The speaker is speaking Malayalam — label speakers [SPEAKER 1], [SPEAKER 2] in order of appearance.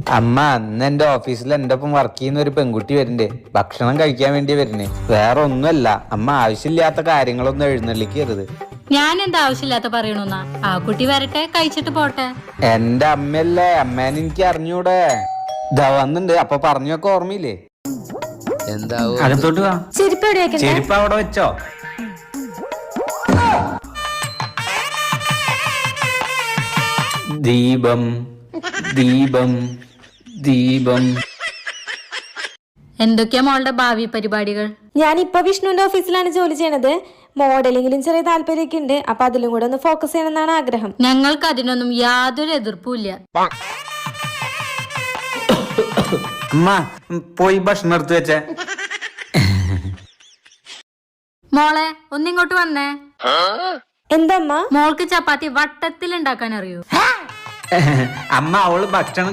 [SPEAKER 1] അമ്മ അന്ന് എന്റെ ഓഫീസിൽ എന്റെ ഒപ്പം വർക്ക് ചെയ്യുന്ന ഒരു പെൺകുട്ടി വരുന്നുണ്ട്. ഭക്ഷണം കഴിക്കാൻ വേണ്ടി വരുന്നേ. വേറെ ഒന്നുമല്ല, അമ്മ ആവശ്യമില്ലാത്ത കാര്യങ്ങളൊന്നും എഴുന്നള്ളിക്കരുത്.
[SPEAKER 2] ഞാൻ എന്താ ആവശ്യമില്ലാത്ത പറയണോന്നാ? ആ കുട്ടി വരട്ടെ, കഴിച്ചിട്ട് പോട്ടെ.
[SPEAKER 1] എന്റെ അമ്മയല്ലേ, അമ്മേനെ എനിക്ക് അറിഞ്ഞൂടെ? ഇതാ വന്നിണ്ട്. അപ്പൊ പറഞ്ഞൊക്കെ ഓർമ്മയില്ലേ? അകത്തോട്ട് വാ. ചെരുപ്പ് അവിടെ വെച്ചോ. ദീപം ദീപം ദീപം.
[SPEAKER 2] എന്തൊക്കെയാ മോളുടെ ഭാവി പരിപാടികൾ?
[SPEAKER 3] ഞാനിപ്പോ വിഷ്ണുവിന്റെ ഓഫീസിലാണ് ജോലി ചെയ്യണത്. മോഡലിംഗിലും ചെറിയ താല്പര്യമൊക്കെ ഉണ്ട്. അപ്പൊ അതിലും കൂടെ ഒന്ന് ഫോക്കസ് ചെയ്യണമെന്നാണ് ആഗ്രഹം.
[SPEAKER 2] ഞങ്ങൾക്ക് അതിനൊന്നും യാതൊരു എതിർപ്പുമില്ല.
[SPEAKER 1] അമ്മ പോയി ഭക്ഷണം എടുത്ത് വെച്ചേ.
[SPEAKER 2] മോളെ ഒന്നിങ്ങോട്ട് വന്നേ.
[SPEAKER 3] എന്തമ്മ?
[SPEAKER 2] മോൾക്ക് ചപ്പാത്തി വട്ടത്തിൽ ഉണ്ടാക്കാൻ അറിയൂ?
[SPEAKER 1] അമ്മ അവള് ഭക്ഷണം